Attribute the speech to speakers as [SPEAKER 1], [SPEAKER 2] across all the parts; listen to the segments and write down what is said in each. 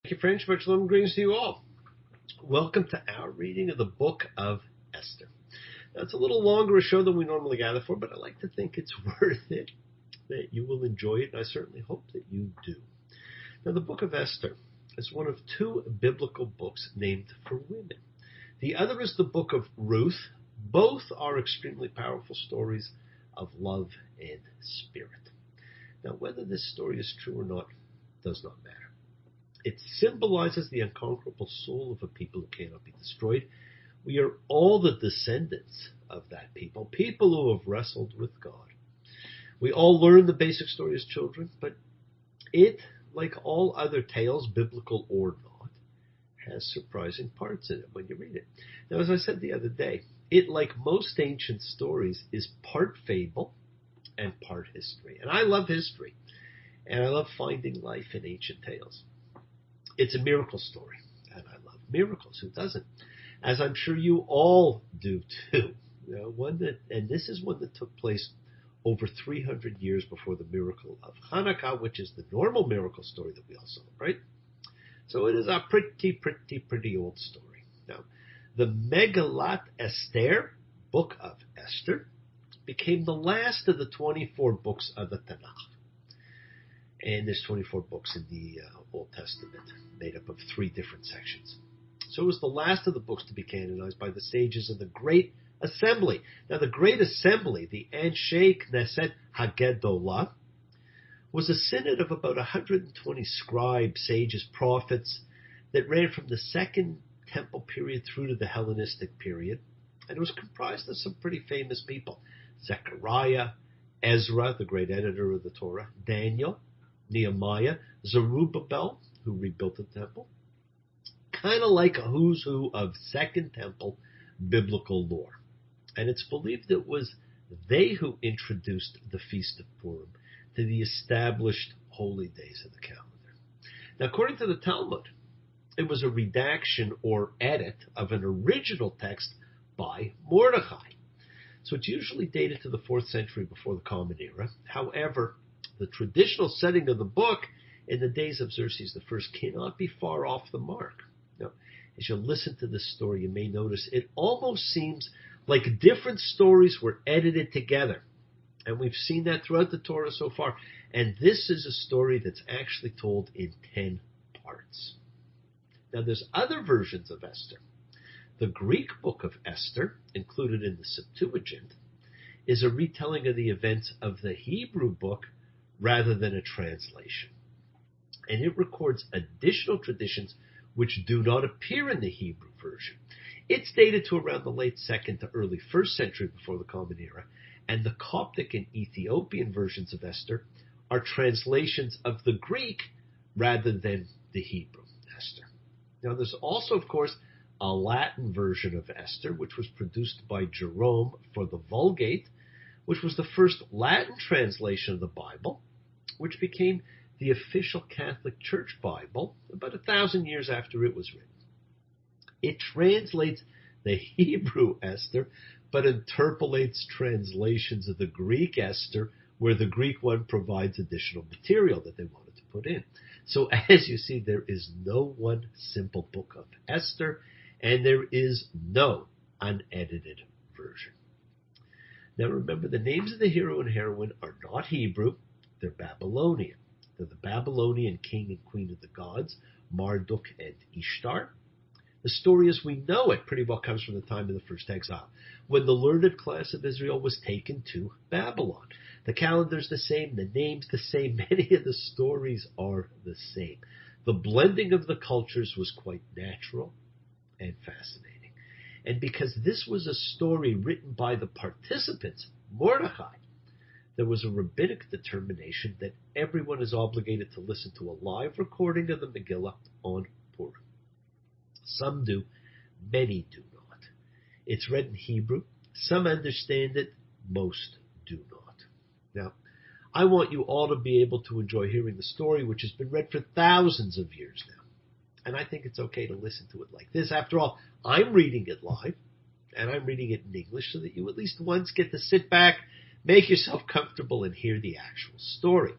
[SPEAKER 1] Thank you, French. Much love and greetings to you all. Welcome to our reading of the Book of Esther. Now, it's a little longer a show than we normally gather for, but I like to think it's worth it, that you will enjoy it, and I certainly hope that you do. Now, the Book of Esther is one of two biblical books named for women. The other is the Book of Ruth. Both are extremely powerful stories of love and spirit. Now, whether this story is true or not does not matter. It symbolizes the unconquerable soul of a people who cannot be destroyed. We are all the descendants of that people, people who have wrestled with God. We all learn the basic story as children, but it, like all other tales, biblical or not, has surprising parts in it when you read it. Now, as I said the other day, it, like most ancient stories, is part fable and part history. And I love history, and I love finding life in ancient tales. It's a miracle story, and I love miracles. Who doesn't? As I'm sure you all do too. And this is one that took place over 300 years before the miracle of Hanukkah, which is the normal miracle story that we all celebrate. So it is a pretty old story. Now, the Megillah Esther, Book of Esther, became the last of the 24 books of the Tanakh. And there's 24 books in the Old Testament, made up of 3 different sections. So it was the last of the books to be canonized by the sages of the Great Assembly. Now, the Great Assembly, the Anshe Knesset Hagedolah, was a synod of about 120 scribes, sages, prophets that ran from the Second Temple period through to the Hellenistic period. And it was comprised of some pretty famous people. Zechariah, Ezra, the great editor of the Torah, Daniel, Nehemiah, Zerubbabel, who rebuilt the temple. Kind of like a who's who of Second Temple biblical lore. And it's believed it was they who introduced the Feast of Purim to the established holy days of the calendar. Now, according to the Talmud, it was a redaction or edit of an original text by Mordechai. So it's usually dated to the 4th century before the Common Era. However, the traditional setting of the book in the days of Xerxes I cannot be far off the mark. Now, as you listen to this story, you may notice it almost seems like different stories were edited together. And we've seen that throughout the Torah so far. And this is a story that's actually told in 10 parts. Now, there's other versions of Esther. The Greek Book of Esther, included in the Septuagint, is a retelling of the events of the Hebrew book rather than a translation. And it records additional traditions which do not appear in the Hebrew version. It's dated to around the late 2nd to early 1st century before the Common Era, and the Coptic and Ethiopian versions of Esther are translations of the Greek rather than the Hebrew Esther. Now, there's also, of course, a Latin version of Esther, which was produced by Jerome for the Vulgate, which was the first Latin translation of the Bible, which became the official Catholic Church Bible about 1,000 years after it was written. It translates the Hebrew Esther, but interpolates translations of the Greek Esther, where the Greek one provides additional material that they wanted to put in. So as you see, there is no one simple book of Esther, and there is no unedited version. Now remember, the names of the hero and heroine are not Hebrew, they're Babylonian. They're the Babylonian king and queen of the gods, Marduk and Ishtar. The story as we know it pretty well comes from the time of the first exile, when the learned class of Israel was taken to Babylon. The calendar's the same, the name's the same, many of the stories are the same. The blending of the cultures was quite natural and fascinating. And because this was a story written by the participants, Mordechai, there was a rabbinic determination that everyone is obligated to listen to a live recording of the Megillah on Purim. Some do, many do not. It's read in Hebrew. Some understand it, most do not. Now, I want you all to be able to enjoy hearing the story, which has been read for thousands of years now. And I think it's okay to listen to it like this. After all, I'm reading it live, and I'm reading it in English so that you at least once get to sit back, make yourself comfortable, and hear the actual story.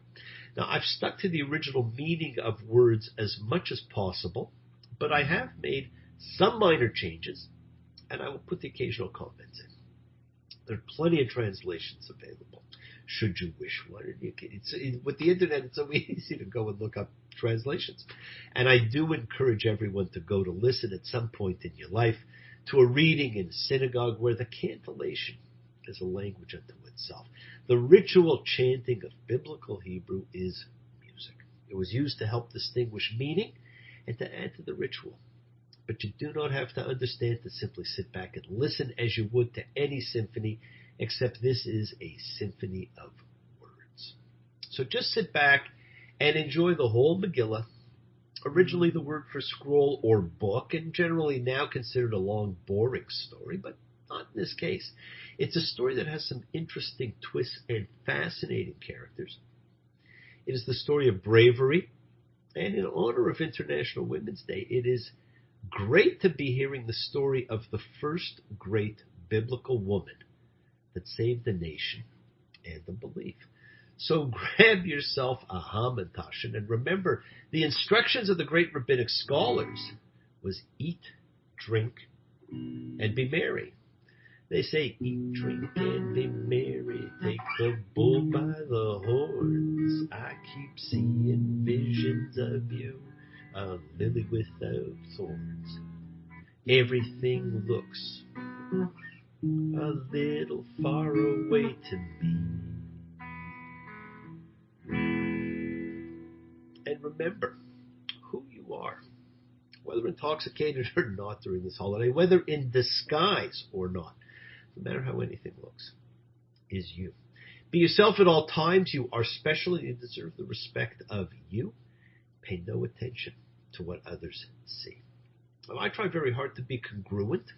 [SPEAKER 1] Now, I've stuck to the original meaning of words as much as possible, but I have made some minor changes, and I will put the occasional comments in. There are plenty of translations available, should you wish one. With the internet, it's so easy to go and look up translations. And I do encourage everyone to go to listen at some point in your life to a reading in a synagogue where the cantillation is a language unto itself. The ritual chanting of biblical Hebrew is music. It was used to help distinguish meaning and to add to the ritual. But you do not have to understand to simply sit back and listen as you would to any symphony, except this is a symphony of words. So just sit back and enjoy the whole Megillah, originally the word for scroll or book, and generally now considered a long, boring story, but not in this case. It's a story that has some interesting twists and fascinating characters. It is the story of bravery, and in honor of International Women's Day, it is great to be hearing the story of the first great biblical woman that saved the nation and the belief. So grab yourself a hamentash, and remember, the instructions of the great rabbinic scholars was eat, drink, and be merry. They say, eat, drink, and be merry. Take the bull by the horns. I keep seeing visions of you, a lily without thorns. Everything looks a little far away to me. And remember who you are, whether intoxicated or not during this holiday, whether in disguise or not, no matter how anything looks, is you. Be yourself at all times. You are special and you deserve the respect of you. Pay no attention to what others see. Well, I try very hard to be congruent,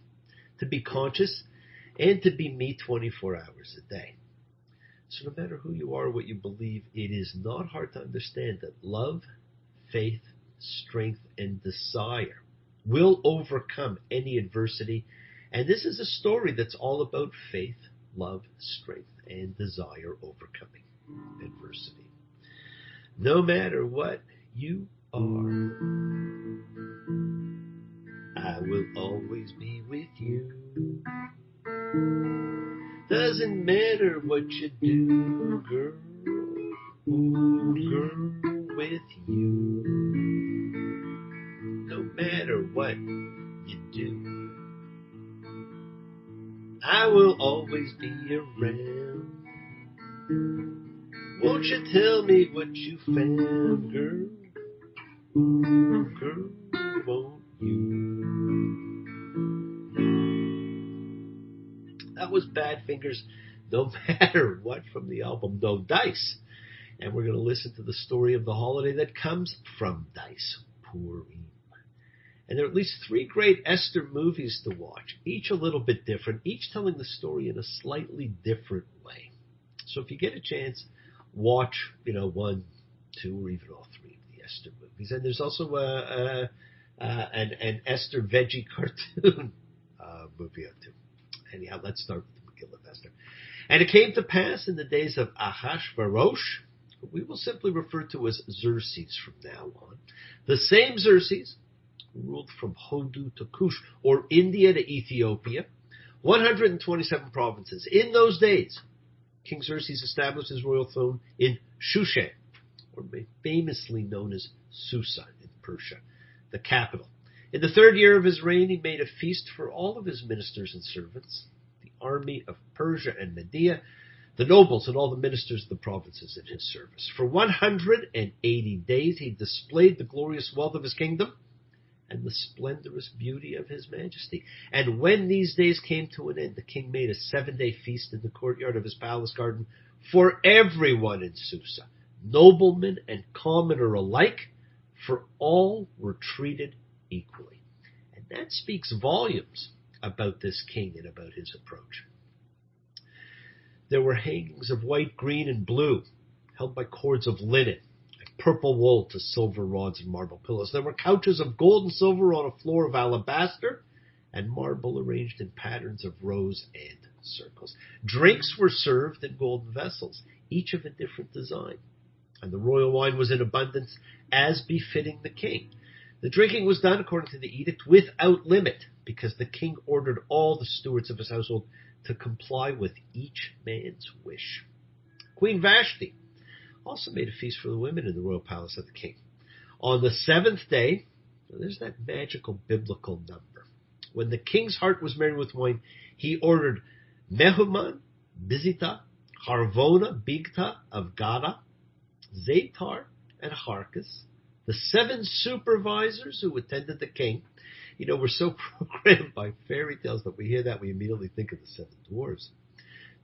[SPEAKER 1] to be conscious, and to be me 24 hours a day. So no matter who you are or what you believe, it is not hard to understand that love, faith, strength, and desire will overcome any adversity. And this is a story that's all about faith, love, strength, and desire overcoming adversity. No matter what you are, I will always be with you. Doesn't matter what you do, girl, ooh, girl, with you. No matter what you do, I will always be around. Won't you tell me what you found, girl? Ooh, girl, won't you? That was Badfinger's No Matter What from the album No Dice. And we're going to listen to the story of the holiday that comes from Dice, Purim. And there are at least 3 great Esther movies to watch, each a little bit different, each telling the story in a slightly different way. So if you get a chance, watch, 1, 2, or even all 3 of the Esther movies. And there's also an Esther veggie cartoon movie or 2. Anyhow, let's start with the Megillah of Esther. And it came to pass in the days of Ahasuerus, who we will simply refer to as Xerxes from now on, the same Xerxes who ruled from Hodu to Kush, or India to Ethiopia, 127 provinces. In those days, King Xerxes established his royal throne in Shushan, or famously known as Susa in Persia, the capital. In the 3rd year of his reign, he made a feast for all of his ministers and servants, the army of Persia and Media, the nobles and all the ministers of the provinces in his service. For 180 days he displayed the glorious wealth of his kingdom and the splendorous beauty of his majesty. And when these days came to an end, the king made a 7-day feast in the courtyard of his palace garden for everyone in Susa, nobleman and commoner alike, for all were treated equally. And that speaks volumes about this king and about his approach. There were hangings of white, green, and blue, held by cords of linen, like purple wool to silver rods and marble pillows. There were couches of gold and silver on a floor of alabaster, and marble arranged in patterns of rows and circles. Drinks were served in golden vessels, each of a different design. and the royal wine was in abundance, as befitting the king. The drinking was done according to the edict without limit, because the king ordered all the stewards of his household to comply with each man's wish. Queen Vashti also made a feast for the women in the royal palace of the king. On the seventh day, there's that magical biblical number. When the king's heart was merry with wine, he ordered Mehuman, Bizita, Harvona, Bigta of Gada, Zatar, and Harkas, the 7 supervisors who attended the king. You know, we're so programmed by fairy tales that we hear that, we immediately think of the 7 dwarves.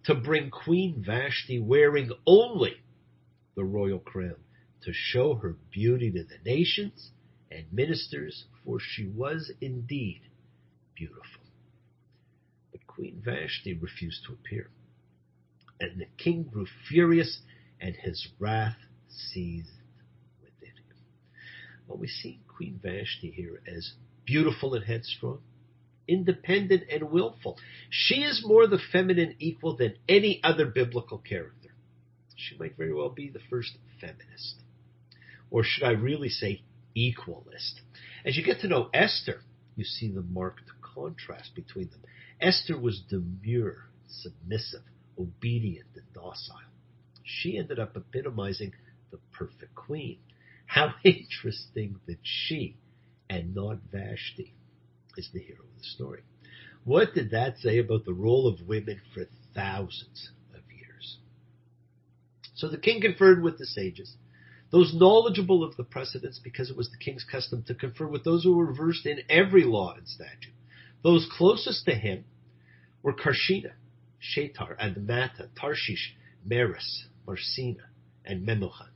[SPEAKER 1] To bring Queen Vashti wearing only the royal crown, to show her beauty to the nations and ministers, for she was indeed beautiful. But Queen Vashti refused to appear, and the king grew furious, and his wrath seized within him. Well, we see Queen Vashti here as beautiful and headstrong, independent and willful. She is more the feminine equal than any other biblical character. She might very well be the first feminist. Or should I really say equalist? As you get to know Esther, you see the marked contrast between them. Esther was demure, submissive, obedient, and docile. She ended up epitomizing the perfect queen. How interesting that she, and not Vashti, is the hero of the story. What did that say about the role of women for thousands of years? So the king conferred with the sages, those knowledgeable of the precedents, because it was the king's custom to confer with those who were versed in every law and statute. Those closest to him were Karshina, Shetar, Admata, Tarshish, Meres, Marsina, and Memucan.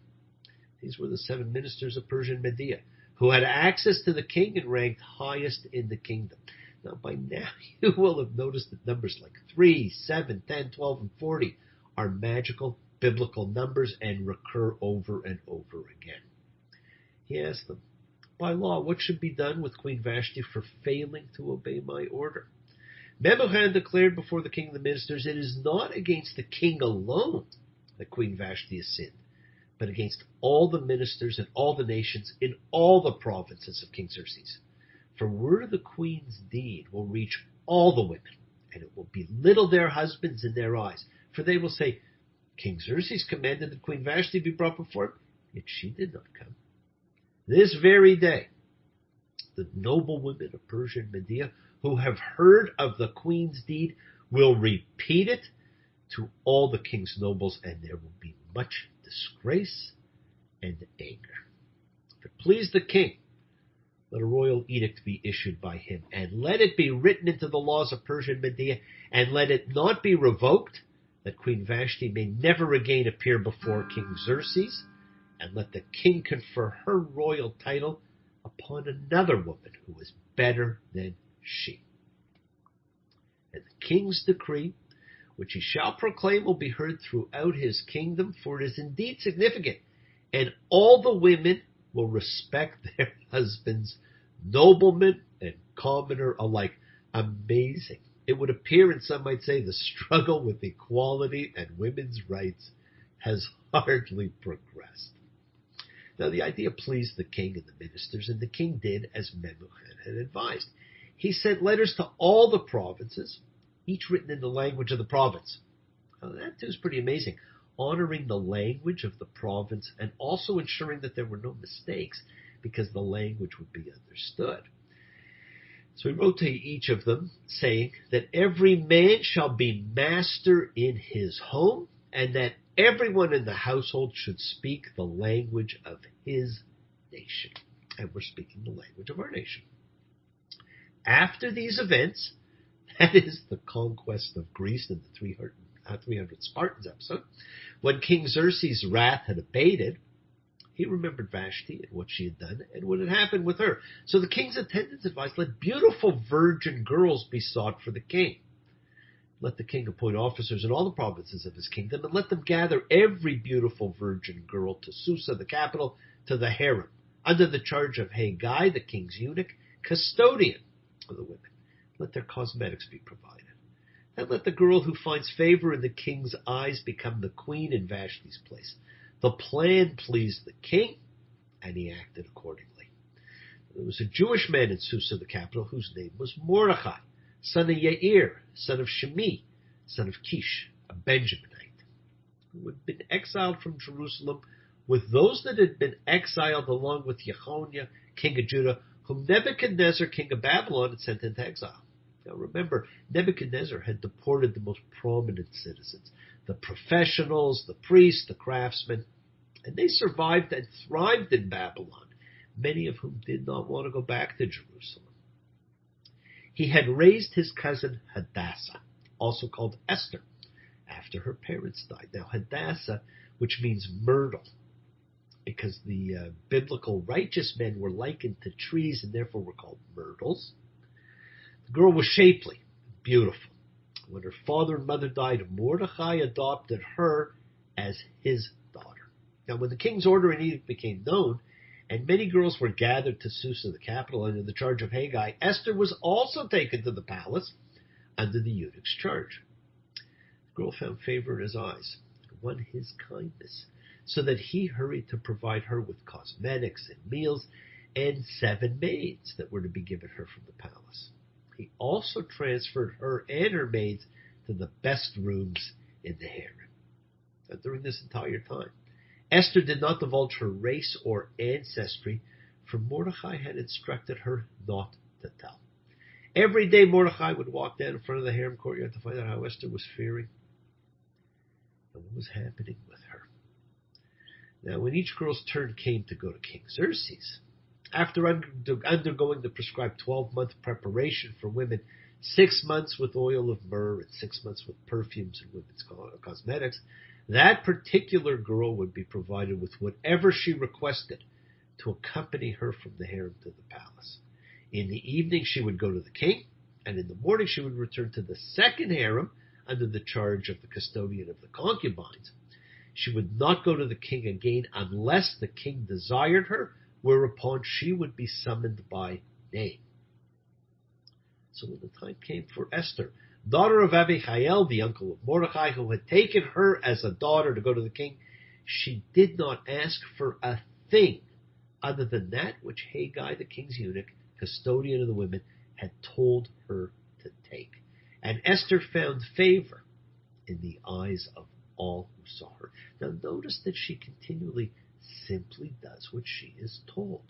[SPEAKER 1] These were the 7 ministers of Persian Media, who had access to the king and ranked highest in the kingdom. Now, by now, you will have noticed that numbers like 3, 7, 10, 12, and 40 are magical biblical numbers and recur over and over again. He asked them, by law, what should be done with Queen Vashti for failing to obey my order? Memucan declared before the king and the ministers, it is not against the king alone that Queen Vashti has sinned, but against all the ministers and all the nations in all the provinces of King Xerxes. For word of the queen's deed will reach all the women, and it will belittle their husbands in their eyes. For they will say, King Xerxes commanded that Queen Vashti be brought before him, yet she did not come. This very day, the noble women of Persia and Media who have heard of the queen's deed will repeat it to all the king's nobles, and there will be much disgrace and anger. If it please the king, let a royal edict be issued by him, and let it be written into the laws of Persia and Media, and let it not be revoked, that Queen Vashti may never again appear before King Xerxes, and let the king confer her royal title upon another woman who is better than she. And the king's decree, which he shall proclaim, will be heard throughout his kingdom, for it is indeed significant, and all the women will respect their husbands, noblemen and commoner alike. Amazing. It would appear, and some might say, the struggle with equality and women's rights has hardly progressed. Now, the idea pleased the king and the ministers, and the king did as Memucan had advised. He sent letters to all the provinces, each written in the language of the province. Now, that too is pretty amazing, honoring the language of the province and also ensuring that there were no mistakes, because the language would be understood. So he wrote to each of them, saying that every man shall be master in his home, and that everyone in the household should speak the language of his nation. And we're speaking the language of our nation. After these events, that is the conquest of Greece in the 300 Spartans episode, when King Xerxes' wrath had abated, he remembered Vashti and what she had done and what had happened with her. So the king's attendants advised, let beautiful virgin girls be sought for the king. Let the king appoint officers in all the provinces of his kingdom, and let them gather every beautiful virgin girl to Susa, the capital, to the harem, under the charge of Haggai, the king's eunuch, custodian of the women. Let their cosmetics be provided. And let the girl who finds favor in the king's eyes become the queen in Vashti's place. The plan pleased the king, and he acted accordingly. There was a Jewish man in Susa, the capital, whose name was Mordechai, son of Yair, son of Shimi, son of Kish, a Benjaminite, who had been exiled from Jerusalem with those that had been exiled along with Jeconiah, king of Judah, whom Nebuchadnezzar, king of Babylon, had sent into exile. Now remember, Nebuchadnezzar had deported the most prominent citizens, the professionals, the priests, the craftsmen, and they survived and thrived in Babylon, many of whom did not want to go back to Jerusalem. He had raised his cousin Hadassah, also called Esther, after her parents died. Now Hadassah, which means myrtle, because the biblical righteous men were likened to trees and therefore were called myrtles. The girl was shapely, beautiful. When her father and mother died, Mordechai adopted her as his daughter. Now, when the king's order in edict became known, and many girls were gathered to Susa, the capital, under the charge of Haggai, Esther was also taken to the palace under the eunuch's charge. The girl found favor in his eyes and won his kindness, so that he hurried to provide her with cosmetics and meals and 7 maids that were to be given her from the palace. He also transferred her and her maids to the best rooms in the harem. But during this entire time, Esther did not divulge her race or ancestry, for Mordechai had instructed her not to tell. Every day Mordechai would walk down in front of the harem courtyard to find out how Esther was faring and what was happening with her. Now, when each girl's turn came to go to King Xerxes, after undergoing the prescribed 12-month preparation for women, 6 months with oil of myrrh and 6 months with perfumes and women's cosmetics, that particular girl would be provided with whatever she requested to accompany her from the harem to the palace. In the evening, she would go to the king, and in the morning, she would return to the second harem under the charge of the custodian of the concubines. She would not go to the king again unless the king desired her, whereupon she would be summoned by name. So when the time came for Esther, daughter of Abihail, the uncle of Mordechai, who had taken her as a daughter to go to the king, she did not ask for a thing other than that which Haggai, the king's eunuch, custodian of the women, had told her to take. And Esther found favor in the eyes of all who saw her. Now notice that she continually simply does what she is told,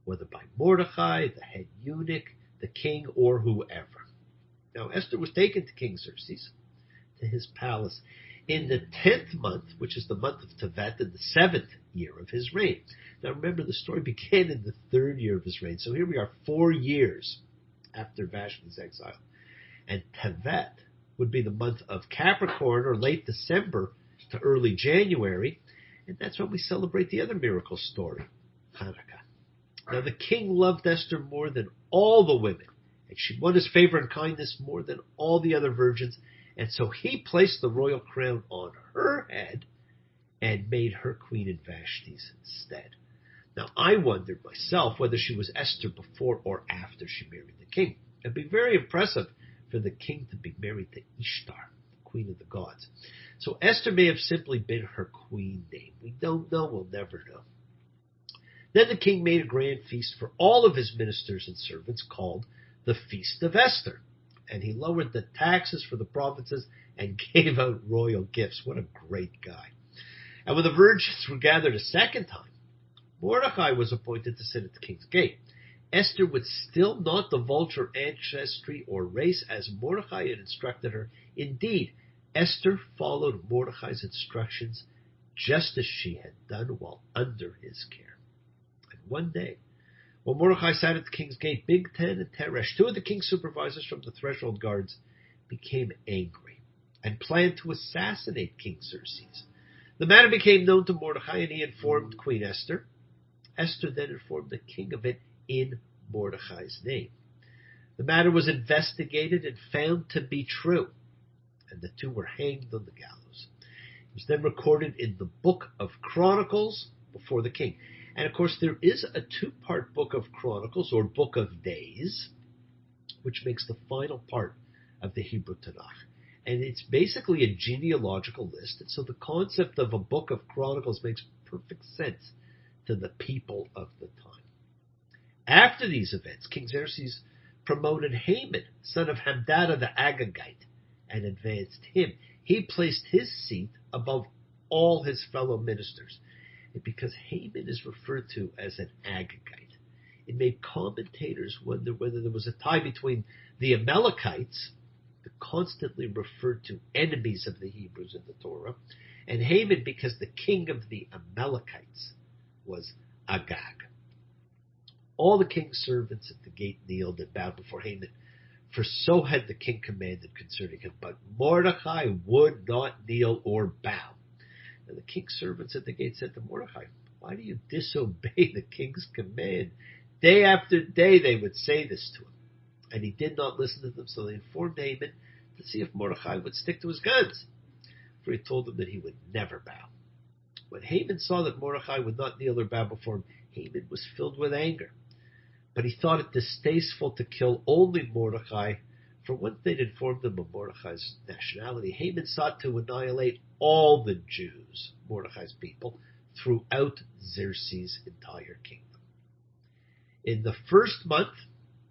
[SPEAKER 1] whether by Mordechai, the head eunuch, the king, or whoever. Now Esther was taken to King Xerxes, to his palace, in the 10th month, which is the month of Tevet, in the 7th year of his reign. Now remember, the story began in the 3rd year of his reign, so here we are 4 years after Vashti's exile. And Tevet would be the month of Capricorn, or late December to early January, and that's when we celebrate the other miracle story, Hanukkah. Now the king loved Esther more than all the women, and she won his favor and kindness more than all the other virgins, and so he placed the royal crown on her head and made her queen in Vashti's stead. Now I wondered myself whether she was Esther before or after she married the king. It'd be very impressive for the king to be married to Ishtar, the queen of the gods. So Esther may have simply been her queen name. We don't know. We'll never know. Then the king made a grand feast for all of his ministers and servants called the Feast of Esther. And he lowered the taxes for the provinces and gave out royal gifts. What a great guy. And when the virgins were gathered a second time, Mordechai was appointed to sit at the king's gate. Esther would still not divulge her ancestry or race as Mordechai had instructed her. Indeed, Esther followed Mordechai's instructions just as she had done while under his care. And one day, when Mordechai sat at the king's gate, Bigtan and Teresh, 2 of the king's supervisors from the threshold guards, became angry and planned to assassinate King Xerxes. The matter became known to Mordechai, and he informed Queen Esther. Esther then informed the king of it in Mordechai's name. The matter was investigated and found to be true, and the 2 were hanged on the gallows. It was then recorded in the Book of Chronicles before the king. And of course, there is a 2-part Book of Chronicles, or Book of Days, which makes the final part of the Hebrew Tanakh. And it's basically a genealogical list. And so the concept of a Book of Chronicles makes perfect sense to the people of the time. After these events, King Xerxes promoted Haman, son of Hammedatha the Agagite, and advanced him. He placed his seat above all his fellow ministers. And because Haman is referred to as an Agagite, it made commentators wonder whether there was a tie between the Amalekites, the constantly referred to enemies of the Hebrews in the Torah, and Haman because the king of the Amalekites was Agag. All the king's servants at the gate kneeled and bowed before Haman, for so had the king commanded concerning him. But Mordechai would not kneel or bow. And the king's servants at the gate said to Mordechai, "Why do you disobey the king's command?" Day after day they would say this to him. And he did not listen to them, so they informed Haman to see if Mordechai would stick to his guns. For he told them that he would never bow. When Haman saw that Mordechai would not kneel or bow before him, Haman was filled with anger. But he thought it distasteful to kill only Mordechai, for once they'd informed him of Mordechai's nationality, Haman sought to annihilate all the Jews, Mordechai's people, throughout Xerxes' entire kingdom. In the first month,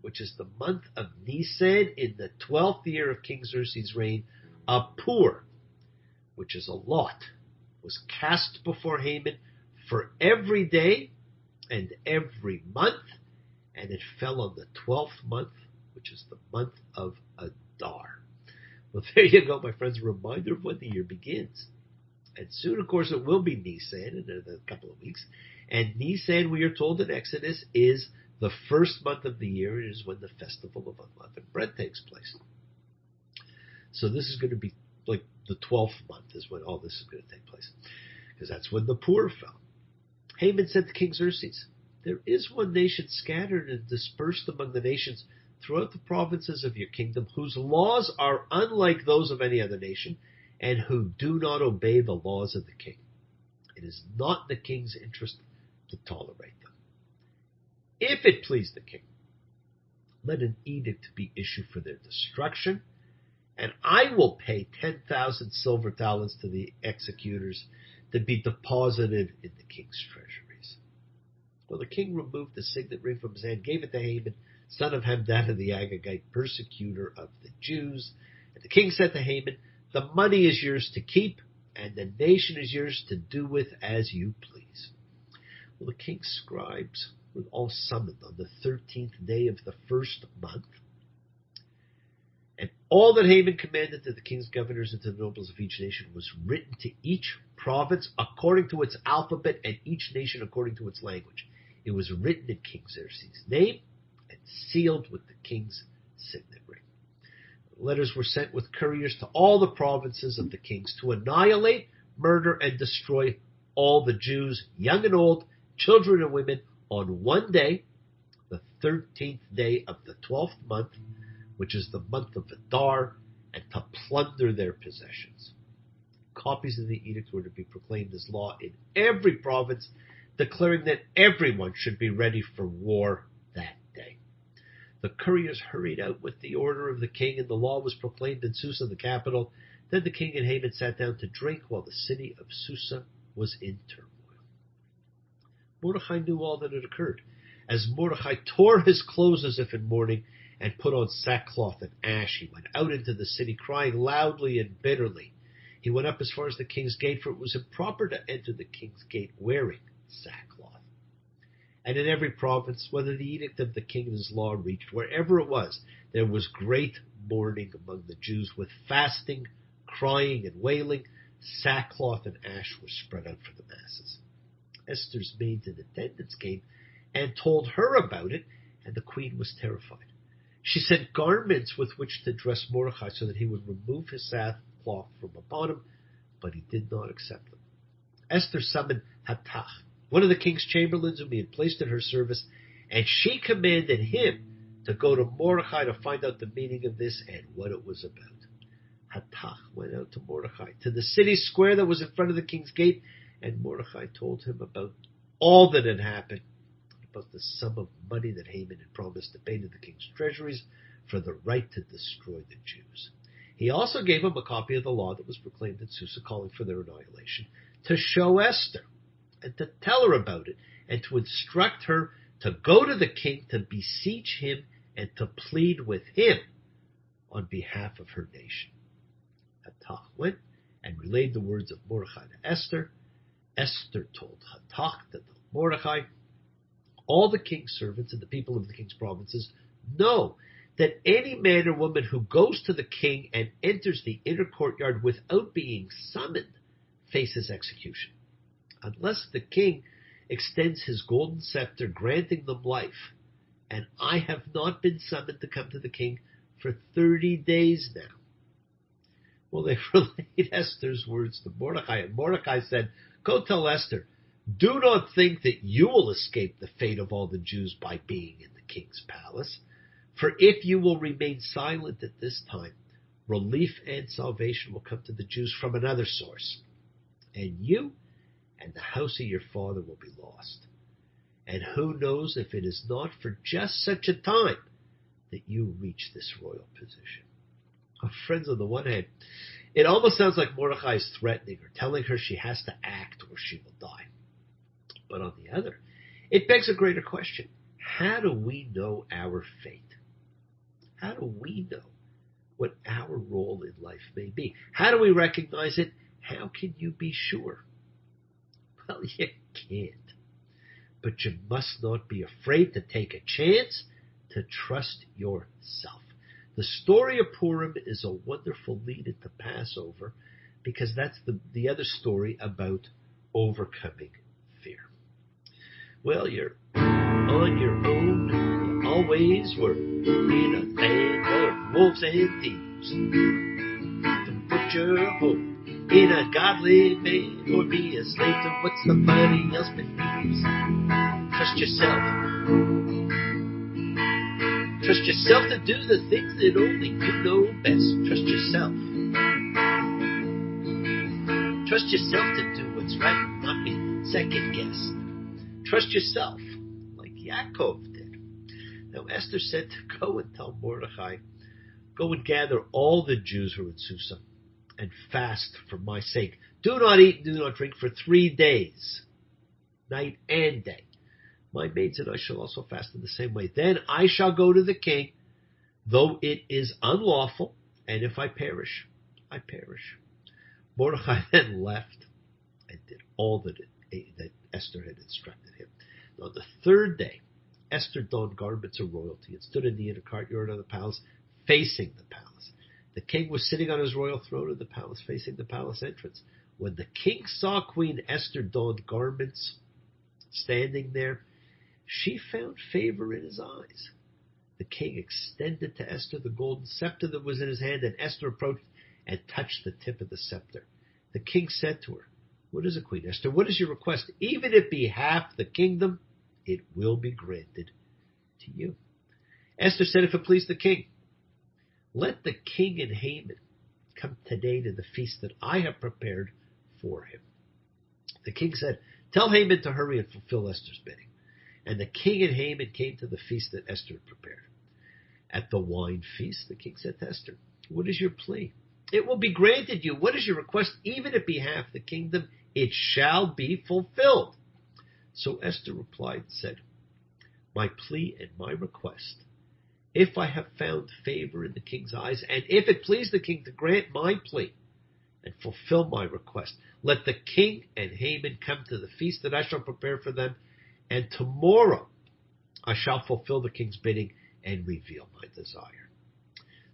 [SPEAKER 1] which is the month of Nisan, in the 12th year of King Xerxes' reign, a pur, which is a lot, was cast before Haman for every day and every month, and it fell on the 12th month, which is the month of Adar. Well, there you go, my friends, a reminder of when the year begins. And soon, of course, it will be Nisan in a couple of weeks. And Nisan, we are told in Exodus, is the first month of the year. It is when the festival of unleavened bread takes place. So this is going to be like the 12th month is when all this is going to take place, because that's when the pur fell. Haman said to King Xerxes, "There is one nation scattered and dispersed among the nations throughout the provinces of your kingdom, whose laws are unlike those of any other nation, and who do not obey the laws of the king. It is not the king's interest to tolerate them. If it please the king, let an edict be issued for their destruction, and I will pay 10,000 silver talents to the executors to be deposited in the king's treasuries." Well, the king removed the signet ring from his hand, gave it to Haman, son of Hammedatha the Agagite, persecutor of the Jews. And the king said to Haman, "The money is yours to keep, and the nation is yours to do with as you please." Well, the king's scribes were all summoned on the 13th day of the first month. And all that Haman commanded to the king's governors and to the nobles of each nation was written to each province according to its alphabet and each nation according to its language. It was written in King Xerxes' name and sealed with the king's signet ring. Letters were sent with couriers to all the provinces of the kings to annihilate, murder, and destroy all the Jews, young and old, children and women, on one day, the 13th day of the 12th month, which is the month of Adar, and to plunder their possessions. Copies of the edict were to be proclaimed as law in every province, declaring that everyone should be ready for war that day. The couriers hurried out with the order of the king, and the law was proclaimed in Susa, the capital. Then the king and Haman sat down to drink while the city of Susa was in turmoil. Mordechai knew all that had occurred. As Mordechai tore his clothes as if in mourning and put on sackcloth and ash, he went out into the city crying loudly and bitterly. He went up as far as the king's gate, for it was improper to enter the king's gate wearing sackcloth. And in every province, whether the edict of the king and his law reached, wherever it was, there was great mourning among the Jews, with fasting, crying, and wailing. Sackcloth and ash were spread out for the masses. Esther's maids in attendance came and told her about it, and the queen was terrified. She sent garments with which to dress Mordechai so that he would remove his sackcloth from upon him, but he did not accept them. Esther summoned Hatach, one of the king's chamberlains whom he had placed in her service, and she commanded him to go to Mordechai to find out the meaning of this and what it was about. Hatach went out to Mordechai, to the city square that was in front of the king's gate, and Mordechai told him about all that had happened, about the sum of money that Haman had promised to pay to the king's treasuries for the right to destroy the Jews. He also gave him a copy of the law that was proclaimed in Susa, calling for their annihilation, to show Esther. and to tell her about it, and to instruct her to go to the king to beseech him and to plead with him on behalf of her nation. Hathach went and relayed the words of Mordechai to Esther. Esther told Hathach to tell Mordechai, all the king's servants and the people of the king's provinces know that any man or woman who goes to the king and enters the inner courtyard without being summoned faces execution, unless the king extends his golden scepter, granting them life. And I have not been summoned to come to the king for 30 days now. Well, they relayed Esther's words to Mordechai, and Mordechai said, go tell Esther, do not think that you will escape the fate of all the Jews by being in the king's palace. For if you will remain silent at this time, relief and salvation will come to the Jews from another source, and you and the house of your father will be lost. And who knows if it is not for just such a time that you reach this royal position. Oh, friends, on the one hand, it almost sounds like Mordechai is threatening her, telling her she has to act or she will die. But on the other, it begs a greater question. How do we know our fate? How do we know what our role in life may be? How do we recognize it? How can you be sure? Well, you can't. But you must not be afraid to take a chance, to trust yourself. The story of Purim is a wonderful lead into Passover because that's the other story about overcoming fear. Well, you're on your own. You always were in a land of wolves and thieves. Don't put your hope in a godly man or be a slave to what somebody else believes. Trust yourself. Trust yourself to do the things that only you know best. Trust yourself. Trust yourself to do what's right and not be second guessed. Trust yourself, like Yaakov did. Now Esther said to go and tell Mordechai, go and gather all the Jews who are in Susa and fast for my sake. Do not eat and do not drink for 3 days, night and day. My maids and I shall also fast in the same way. Then I shall go to the king, though it is unlawful, and if I perish, I perish. Mordechai then left and did all that Esther had instructed him. On the 3rd day, Esther donned garments of royalty and stood in the inner courtyard of the palace, facing the palace. The king was sitting on his royal throne in the palace, facing the palace entrance. When the king saw Queen Esther donned garments standing there, she found favor in his eyes. The king extended to Esther the golden scepter that was in his hand, and Esther approached and touched the tip of the scepter. The king said to her, what is it, Queen Esther? What is your request? Even if it be half the kingdom, it will be granted to you. Esther said, if it please the king, let the king and Haman come today to the feast that I have prepared for him. The king said, tell Haman to hurry and fulfill Esther's bidding. And the king and Haman came to the feast that Esther had prepared. At the wine feast, the king said to Esther, what is your plea? It will be granted you. What is your request? Even if it be half the kingdom, it shall be fulfilled. So Esther replied and said, my plea and my request, if I have found favor in the king's eyes, and if it please the king to grant my plea and fulfill my request, let the king and Haman come to the feast that I shall prepare for them, and tomorrow I shall fulfill the king's bidding and reveal my desire.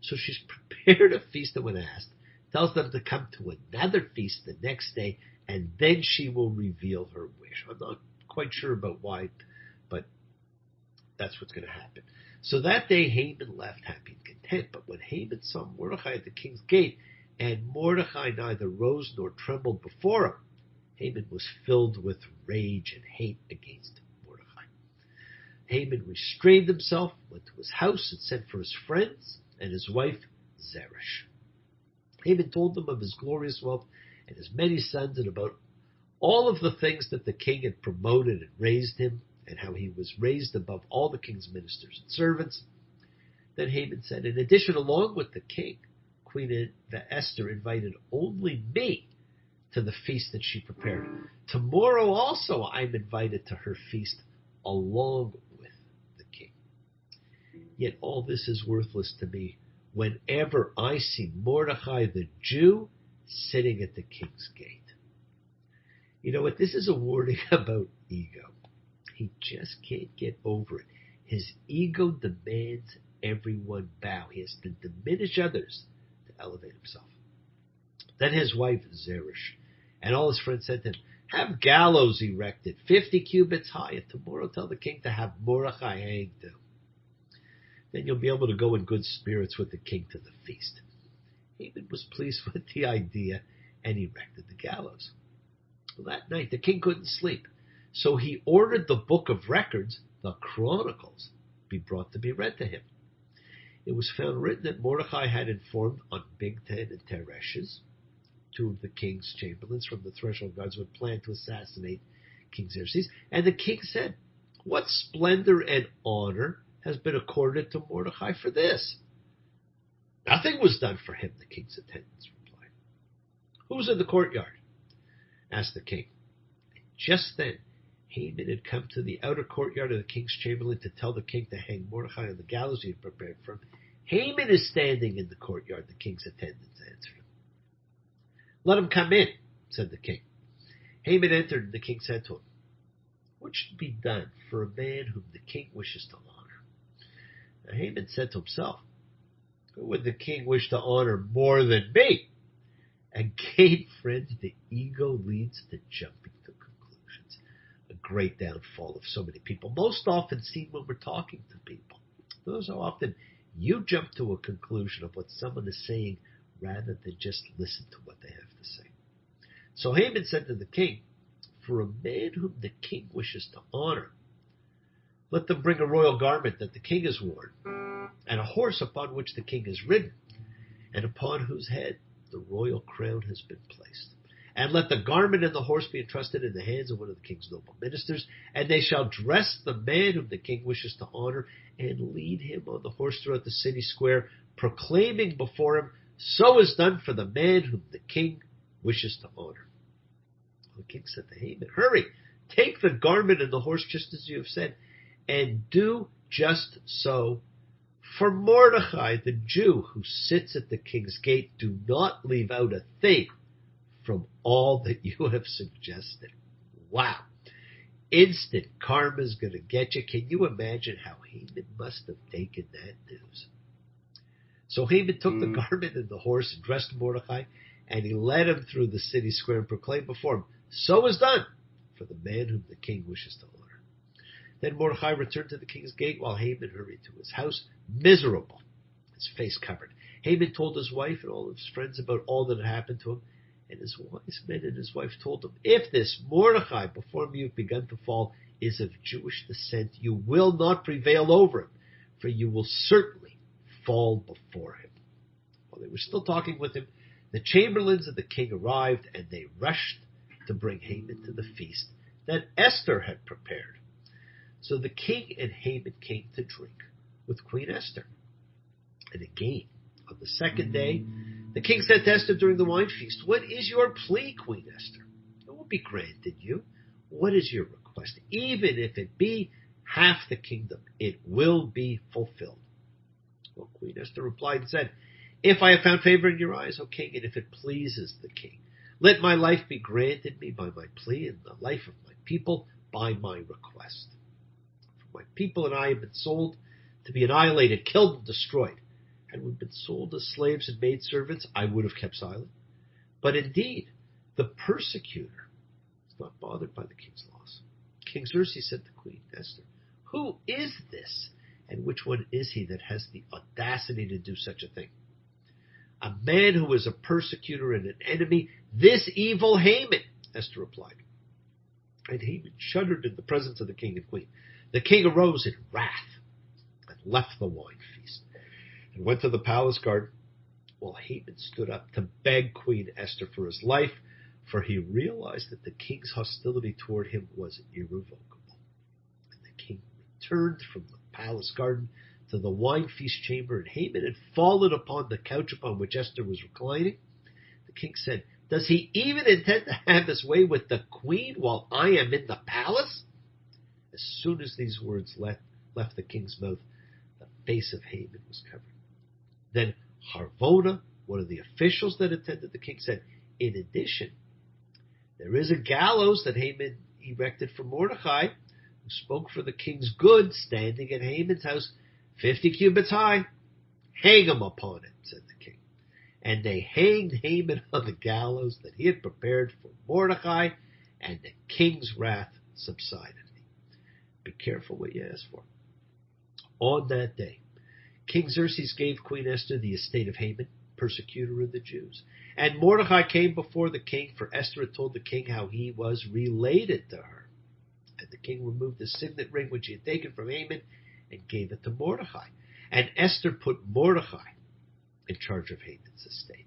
[SPEAKER 1] So she's prepared a feast that when asked, tells them to come to another feast the next day, and then she will reveal her wish. I'm not quite sure about why, but that's what's going to happen. So that day Haman left happy and content, but when Haman saw Mordechai at the king's gate, and Mordechai neither rose nor trembled before him, Haman was filled with rage and hate against Mordechai. Haman restrained himself, went to his house, and sent for his friends and his wife Zeresh. Haman told them of his glorious wealth and his many sons, and about all of the things that the king had promoted and raised him, and how he was raised above all the king's ministers and servants. Then Haman said, in addition, along with the king, Queen Esther invited only me to the feast that she prepared. Tomorrow also I'm invited to her feast along with the king. Yet all this is worthless to me whenever I see Mordechai the Jew sitting at the king's gate. You know what? This is a warning about ego. He just can't get over it. His ego demands everyone bow. He has to diminish others to elevate himself. Then his wife Zeresh and all his friends said to him, have gallows erected 50 cubits high, and tomorrow tell the king to have Mordechai hanged too. Then you'll be able to go in good spirits with the king to the feast. Haman was pleased with the idea and erected the gallows. Well, that night the king couldn't sleep, so he ordered the book of records, the Chronicles, be brought to be read to him. It was found written that Mordechai had informed on Bigtan and Tereshes, two of the king's chamberlains from the threshold guards, who had planned to assassinate King Xerxes. And the king said, what splendor and honor has been accorded to Mordechai for this? Nothing was done for him, the king's attendants replied. Who's in the courtyard? Asked the king. And just then, Haman had come to the outer courtyard of the king's chamberlain to tell the king to hang Mordechai on the gallows he had prepared for him. Haman is standing in the courtyard, the king's attendants answered him. Let him come in, said the king. Haman entered, and the king said to him, what should be done for a man whom the king wishes to honor? Now Haman said to himself, who would the king wish to honor more than me? Again, friends, the ego leads to jumping to conclusions. A great downfall of so many people, most often seen when we're talking to people. Those are often you jump to a conclusion of what someone is saying rather than just listen to what they have to say. So Haman said to the king, for a man whom the king wishes to honor, let them bring a royal garment that the king has worn, and a horse upon which the king has ridden, and upon whose head the royal crown has been placed. And let the garment and the horse be entrusted in the hands of one of the king's noble ministers, and they shall dress the man whom the king wishes to honor, and lead him on the horse throughout the city square, proclaiming before him, so is done for the man whom the king wishes to honor. The king said to Haman, hurry, take the garment and the horse just as you have said, and do just so for Mordechai, the Jew who sits at the king's gate. Do not leave out a thing from all that you have suggested. Wow. Instant karma is going to get you. Can you imagine how Haman must have taken that news? So Haman took the garment and the horse and dressed Mordechai, and he led him through the city square and proclaimed before him, so is done for the man whom the king wishes to honor. Then Mordechai returned to the king's gate while Haman hurried to his house, miserable, his face covered. Haman told his wife and all of his friends about all that had happened to him, and his wise men and his wife told him, if this Mordechai, before whom you have begun to fall, is of Jewish descent, you will not prevail over him, for you will certainly fall before him. While they were still talking with him, the chamberlains of the king arrived, and they rushed to bring Haman to the feast that Esther had prepared. So the king and Haman came to drink with Queen Esther. And again, on the second day, the king said to Esther during the wine feast, what is your plea, Queen Esther? It will be granted you. What is your request? Even if it be half the kingdom, it will be fulfilled. Well, Queen Esther replied and said, if I have found favor in your eyes, O king, and if it pleases the king, let my life be granted me by my plea, and the life of my people by my request. For my people and I have been sold to be annihilated, killed, and destroyed. Had we been sold as slaves and maidservants, I would have kept silent. But indeed, the persecutor is not bothered by the king's loss. King Xerxes said to Queen Esther, who is this, and which one is he that has the audacity to do such a thing? A man who is a persecutor and an enemy, this evil Haman, Esther replied. And Haman shuddered in the presence of the king and queen. The king arose in wrath and left the wine feast and went to the palace garden, while Haman stood up to beg Queen Esther for his life, for he realized that the king's hostility toward him was irrevocable. And the king returned from the palace garden to the wine feast chamber, and Haman had fallen upon the couch upon which Esther was reclining. The king said, Does he even intend to have his way with the queen while I am in the palace? As soon as these words left the king's mouth, the face of Haman was covered. Then Harvona, one of the officials that attended the king, said, in addition, there is a gallows that Haman erected for Mordechai, who spoke for the king's good, standing at Haman's house, 50 cubits high. Hang him upon it, said the king. And they hanged Haman on the gallows that he had prepared for Mordechai, and the king's wrath subsided. Be careful what you ask for. On that day, King Xerxes gave Queen Esther the estate of Haman, persecutor of the Jews. And Mordechai came before the king, for Esther had told the king how he was related to her. And the king removed the signet ring which he had taken from Haman and gave it to Mordechai. And Esther put Mordechai in charge of Haman's estate.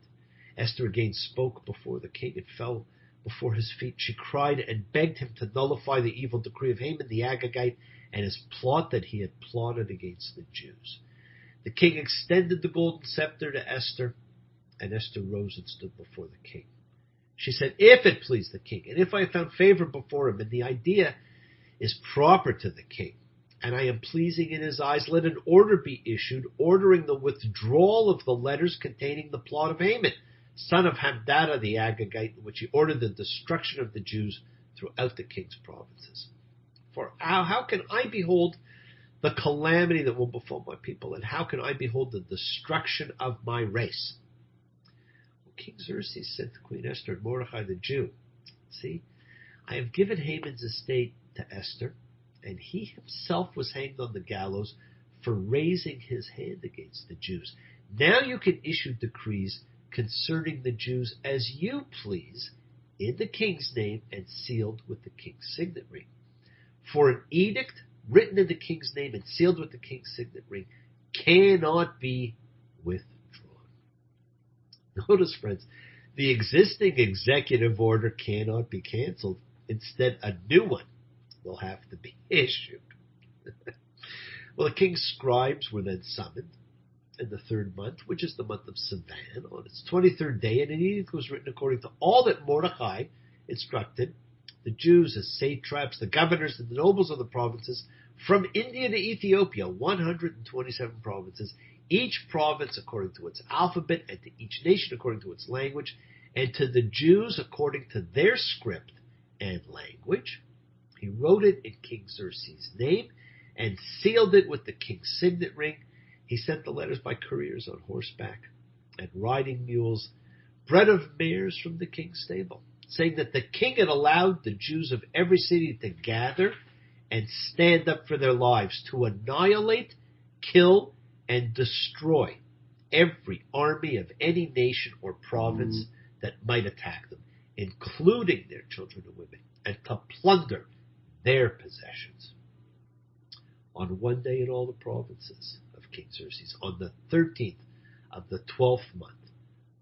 [SPEAKER 1] Esther again spoke before the king and fell before his feet. She cried and begged him to nullify the evil decree of Haman the Agagite and his plot that he had plotted against the Jews. The king extended the golden scepter to Esther, and Esther rose and stood before the king. She said, if it please the king, and if I have found favor before him, and the idea is proper to the king, and I am pleasing in his eyes, let an order be issued ordering the withdrawal of the letters containing the plot of Haman, son of Hamdatha the Agagite, in which he ordered the destruction of the Jews throughout the king's provinces. For how can I behold the calamity that will befall my people, and how can I behold the destruction of my race? Well, King Xerxes said to Queen Esther and Mordechai the Jew, see, I have given Haman's estate to Esther, and he himself was hanged on the gallows for raising his hand against the Jews. Now you can issue decrees concerning the Jews as you please, in the king's name and sealed with the king's signet ring. For an edict written in the king's name and sealed with the king's signet ring cannot be withdrawn. Notice, friends, the existing executive order cannot be canceled. Instead, a new one will have to be issued. Well, the king's scribes were then summoned in the third month, which is the month of Sivan, on its 23rd day, and an edict was written according to all that Mordechai instructed the Jews as satraps, the governors, and the nobles of the provinces, from India to Ethiopia, 127 provinces, each province according to its alphabet, and to each nation according to its language, and to the Jews according to their script and language. He wrote it in King Xerxes' name and sealed it with the king's signet ring. He sent the letters by couriers on horseback and riding mules, bred of mares from the king's stable, saying that the king had allowed the Jews of every city to gather and stand up for their lives, to annihilate, kill, and destroy every army of any nation or province that might attack them, including their children and women, and to plunder their possessions. On one day in all the provinces of King Xerxes, on the 13th of the 12th month,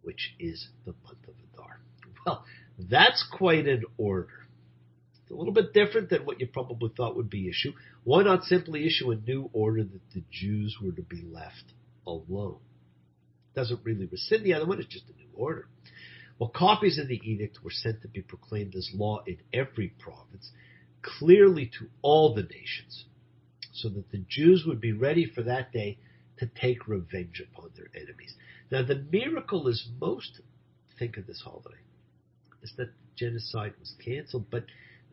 [SPEAKER 1] which is the month of Adar. Well, that's quite an order. It's a little bit different than what you probably thought would be issued. Why not simply issue a new order that the Jews were to be left alone? It doesn't really rescind the other one, it's just a new order. Well, copies of the edict were sent to be proclaimed as law in every province, clearly to all the nations, so that the Jews would be ready for that day to take revenge upon their enemies. Now, the miracle is most, think of this holiday, is that genocide was canceled, but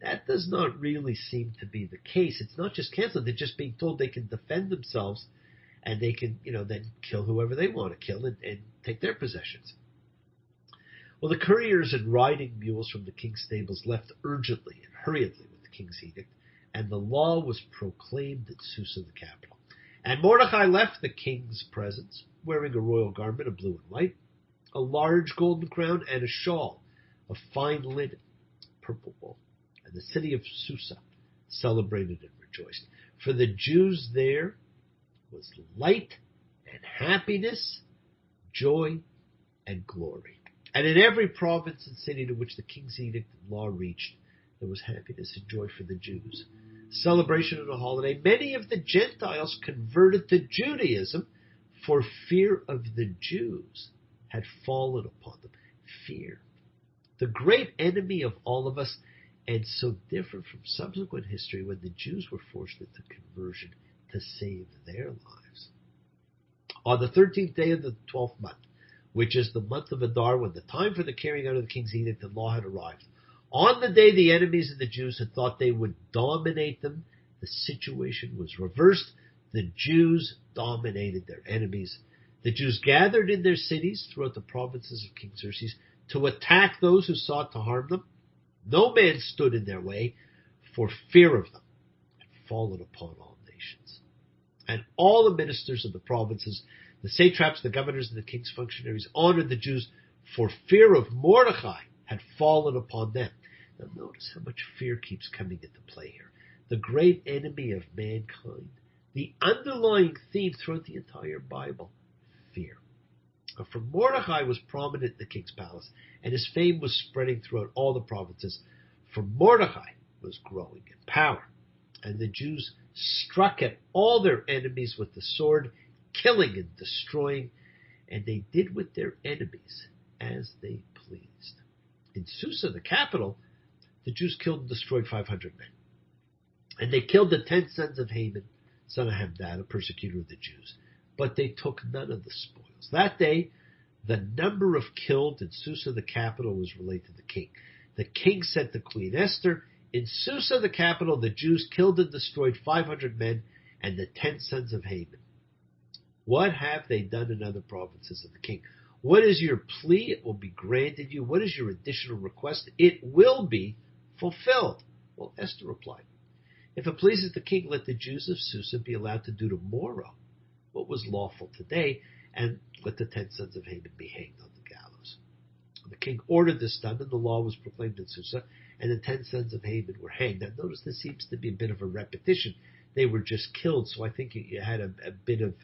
[SPEAKER 1] that does not really seem to be the case. It's not just canceled, they're just being told they can defend themselves, and they can, then kill whoever they want to kill and take their possessions. Well, the couriers and riding mules from the king's stables left urgently and hurriedly with the king's edict, and the law was proclaimed at Susa, the capital. And Mordechai left the king's presence, wearing a royal garment of blue and white, a large golden crown, and a shawl of fine linen, purple wool. And the city of Susa celebrated and rejoiced. For the Jews there was light and happiness, joy and glory. And in every province and city to which the king's edict and law reached, there was happiness and joy for the Jews. Celebration of the holiday. Many of the Gentiles converted to Judaism, for fear of the Jews had fallen upon them. Fear. The great enemy of all of us, and so different from subsequent history when the Jews were forced into conversion to save their lives. On the 13th day of the 12th month, which is the month of Adar, when the time for the carrying out of the king's edict and law had arrived, on the day the enemies of the Jews had thought they would dominate them, the situation was reversed. The Jews dominated their enemies. The Jews gathered in their cities throughout the provinces of King Xerxes to attack those who sought to harm them. No man stood in their way for fear of them, had fallen upon all nations. And all the ministers of the provinces, the satraps, the governors, and the king's functionaries honored the Jews for fear of Mordechai had fallen upon them. Now notice how much fear keeps coming into play here. The great enemy of mankind, the underlying theme throughout the entire Bible, fear. For Mordechai was prominent in the king's palace, and his fame was spreading throughout all the provinces, for Mordechai was growing in power. And the Jews struck at all their enemies with the sword, killing and destroying, and they did with their enemies as they pleased. In Susa, the capital, the Jews killed and destroyed 500 men. And they killed the 10 sons of Haman, son of Hamdat, persecutor of the Jews. But they took none of the spoils. That day, the number of killed in Susa, the capital, was related to the king. The king said to Queen Esther, in Susa, the capital, the Jews killed and destroyed 500 men and the 10 sons of Haman. What have they done in other provinces of the king? What is your plea? It will be granted you. What is your additional request? It will be fulfilled. Well, Esther replied, if it pleases the king, let the Jews of Susa be allowed to do tomorrow what was lawful today, and let the 10 sons of Haman be hanged on the gallows. The king ordered this done, and the law was proclaimed in Susa, and the 10 sons of Haman were hanged. Now notice this seems to be a bit of a repetition. They were just killed, so I think you had a bit of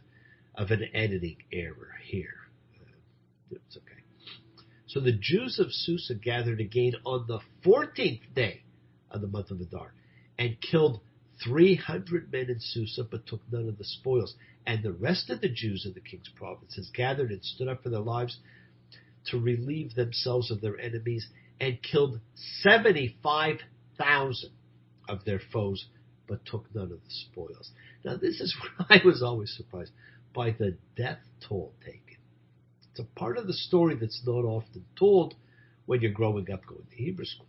[SPEAKER 1] an editing error here. It's okay. So the Jews of Susa gathered again on the 14th day of the month of Adar, and killed 300 men in Susa, but took none of the spoils. And the rest of the Jews of the king's provinces gathered and stood up for their lives to relieve themselves of their enemies, and killed 75,000 of their foes, but took none of the spoils. Now this is where I was always surprised by the death toll taken. It's a part of the story that's not often told when you're growing up going to Hebrew school.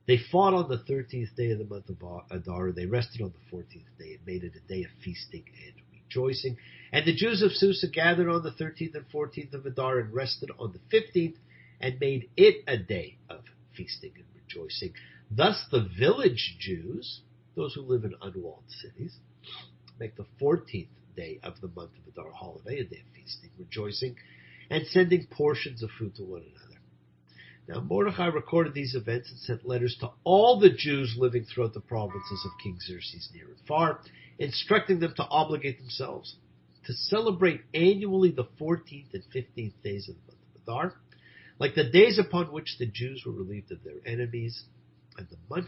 [SPEAKER 1] They fought on the 13th day of the month of Adar, and they rested on the 14th day, and made it a day of feasting and rejoicing. And the Jews of Susa gathered on the 13th and 14th of Adar, and rested on the 15th, and made it a day of feasting and rejoicing. Thus the village Jews, those who live in unwalled cities, make the 14th day of the month of Adar holiday, a day of feasting, rejoicing, and sending portions of food to one another. Now Mordechai recorded these events and sent letters to all the Jews living throughout the provinces of King Xerxes near and far, instructing them to obligate themselves to celebrate annually the 14th and 15th days of the month of Adar, like the days upon which the Jews were relieved of their enemies, and the month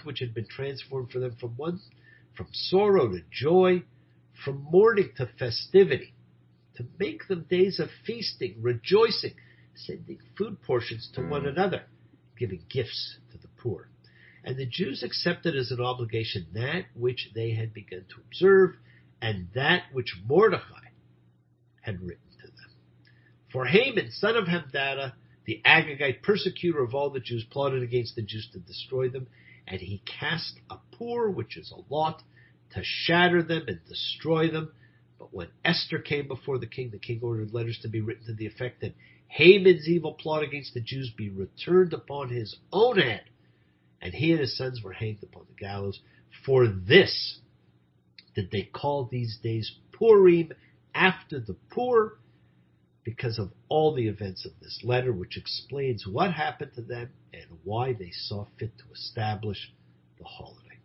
[SPEAKER 1] which had been transformed for them from sorrow to joy, from mourning to festivity, to make them days of feasting, rejoicing, sending food portions to one another, giving gifts to the poor. And the Jews accepted as an obligation that which they had begun to observe, and that which Mordechai had written to them. For Haman, son of Hamdat, the Agagite, persecutor of all the Jews, plotted against the Jews to destroy them, and he cast a pur, which is a lot, to shatter them and destroy them. But when Esther came before the king ordered letters to be written to the effect that Haman's evil plot against the Jews be returned upon his own head, and he and his sons were hanged upon the gallows. For this did they call these days Purim, after the pur, because of all the events of this letter, which explains what happened to them and why they saw fit to establish the holiday.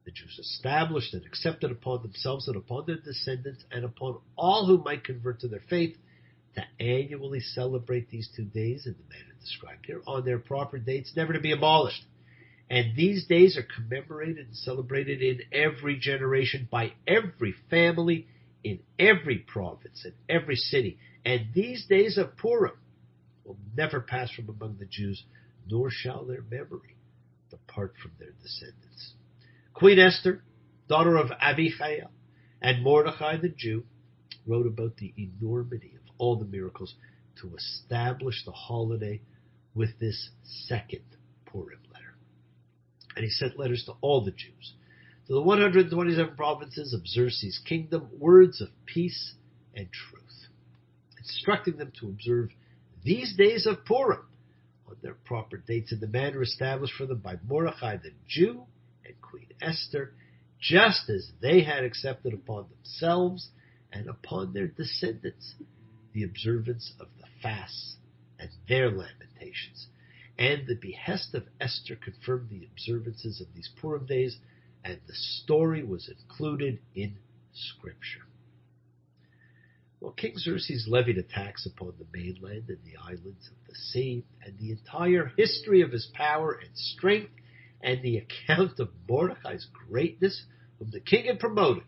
[SPEAKER 1] The Jews established and accepted upon themselves and upon their descendants and upon all who might convert to their faith to annually celebrate these 2 days in the manner described here on their proper dates, never to be abolished. And these days are commemorated and celebrated in every generation by every family in every province, in every city. And these days of Purim will never pass from among the Jews, nor shall their memory depart from their descendants. Queen Esther, daughter of Abihail, and Mordechai the Jew, wrote about the enormity of all the miracles to establish the holiday with this second Purim letter. And he sent letters to all the Jews, to the 127 provinces of Xerxes' kingdom, words of peace and truth, instructing them to observe these days of Purim on their proper dates in the manner established for them by Mordechai the Jew and Queen Esther, just as they had accepted upon themselves and upon their descendants the observance of the fasts and their lamentations. And the behest of Esther confirmed the observances of these Purim days, and the story was included in Scripture. Well, King Xerxes levied a tax upon the mainland and the islands of the sea, and the entire history of his power and strength, and the account of Mordechai's greatness, whom the king had promoted,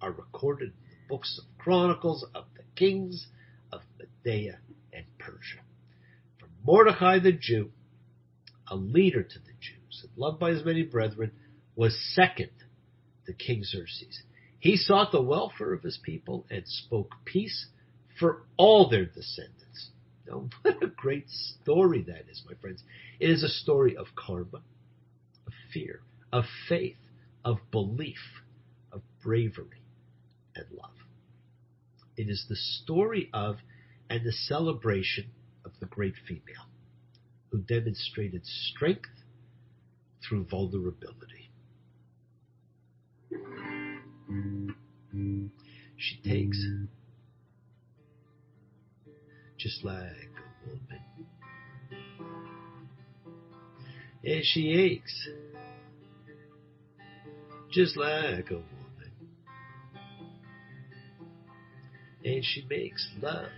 [SPEAKER 1] are recorded in the books of Chronicles of the kings of Media and Persia. For Mordechai the Jew, a leader to the Jews, and loved by his many brethren, was second to King Xerxes. He sought the welfare of his people and spoke peace for all their descendants. Now, what a great story that is, my friends. It is a story of karma, of fear, of faith, of belief, of bravery, and love. It is the story of and the celebration of the great female who demonstrated strength through vulnerability. She takes just like a woman, and she aches just like a woman, and she makes love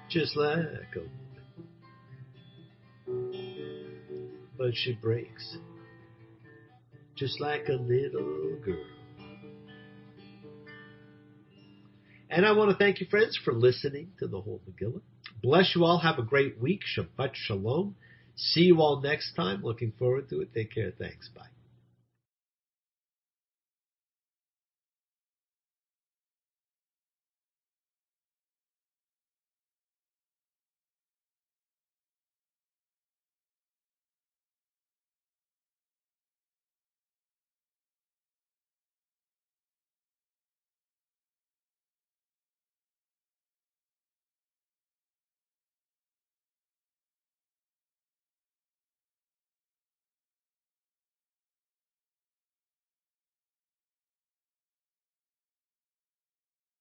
[SPEAKER 1] just like a woman, but she breaks just like a little girl. And I want to thank you, friends, for listening to the whole Megillah. Bless you all. Have a great week. Shabbat Shalom. See you all next time. Looking forward to it. Take care. Thanks. Bye.